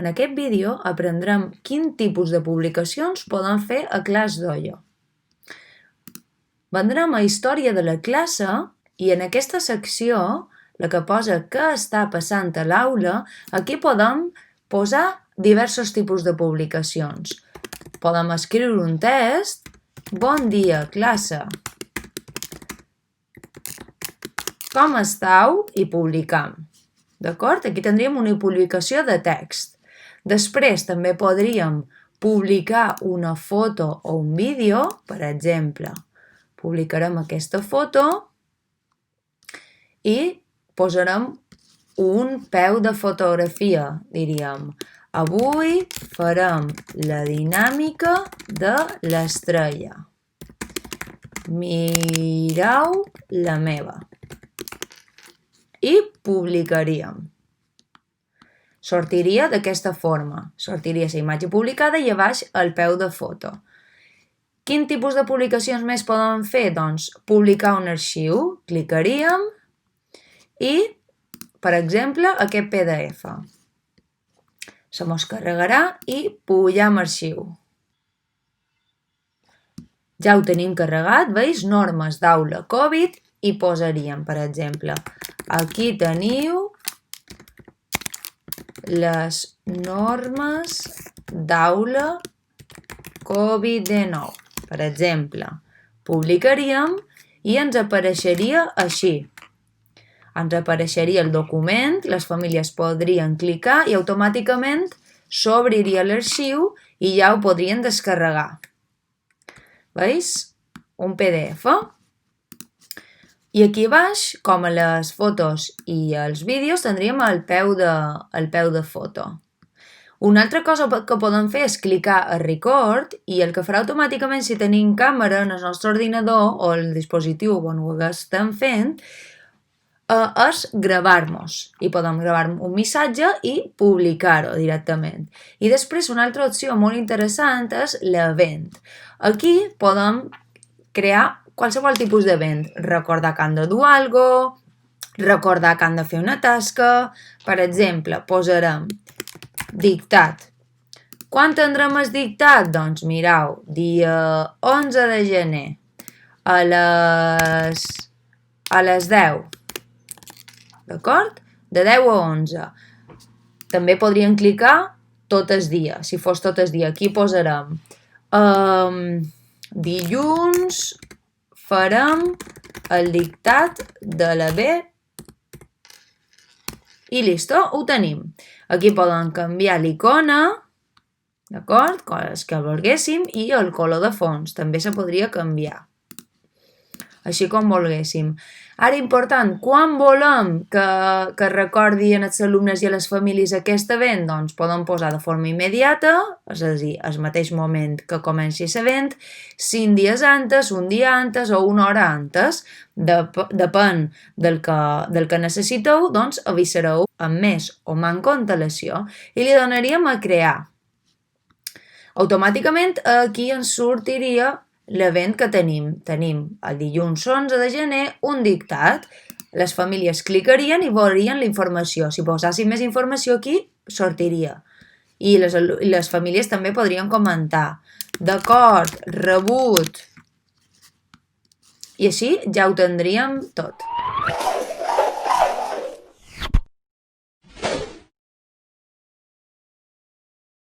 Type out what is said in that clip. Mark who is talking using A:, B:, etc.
A: En aquest vídeo aprendrem quin tipus de publicacions podem fer a Class Dojo. Vendrem a Història de la classe i en aquesta secció, la que posa què està passant a l'aula, aquí podem posar diversos tipus de publicacions. Podem escriure un test. Bon dia, classe. Com esteu? I publicam. D'acord? Aquí tindríem una publicació de text. Després també podríem publicar una foto o un vídeo, per exemple. Publicarem aquesta foto i posarem un peu de fotografia, diríem. Avui farem la dinàmica de l'estrella. Mireu la meva. I publicaríem. Sortiria d'aquesta forma. Sortiria la imatge publicada i a baix el peu de foto. Quin tipus de publicacions més podem fer? Doncs publicar un arxiu. Clicaríem i, per exemple, aquest PDF. Se mos carregarà i pujam arxiu. Ja ho tenim carregat, veus? Normes d'aula Covid i posaríem, per exemple, aquí teniu les normes d'aula Covid-19. Per exemple, publicaríem i ens apareixeria així. Ens apareixeria el document, les famílies podrien clicar i automàticament s'obriria l'arxiu i ja ho podrien descarregar. Veus? Un PDF. I aquí baix, com a les fotos i els vídeos, tindríem el peu de foto. Una altra cosa que podem fer és clicar a Record i el que farà automàticament si tenim càmera en el nostre ordinador o el dispositiu on ho estem fent és gravar-nos. I podem gravar un missatge i publicar-ho directament. I després una altra opció molt interessant és l'event. Aquí podem crear qualsevol tipus d'event. Recordar que han de dur alguna cosa, recordar que han de fer una tasca. Per exemple, posarem dictat. Quan tindrem el dictat? Doncs mireu, dia 11 de gener a les 10. D'acord? De 10 a 11. També podríem clicar tot el dia. Si fos tot el dia, aquí posarem dilluns farem el dictat de la B i listo, ho tenim. Aquí podem canviar l'icona, d'acord? Els que volguéssim, i el color de fons també se podria canviar. Així com volguéssim. Ara, important, quan volem que recordi als alumnes i a les famílies aquest event? Doncs podem posar de forma immediata, és a dir, al mateix moment que comenci l'event, 5 dies antes, un dia antes o una hora antes. Depèn del que necessiteu, doncs avisareu amb més o manco antelació i li donaríem a crear. Automàticament aquí ens sortiria l'event que tenim. Tenim el dilluns 11 de gener un dictat. Les famílies clicarien i veurien la informació. Si poséssim més informació aquí, sortiria. I les famílies també podrien comentar. D'acord, rebut. I així ja ho tindríem tot.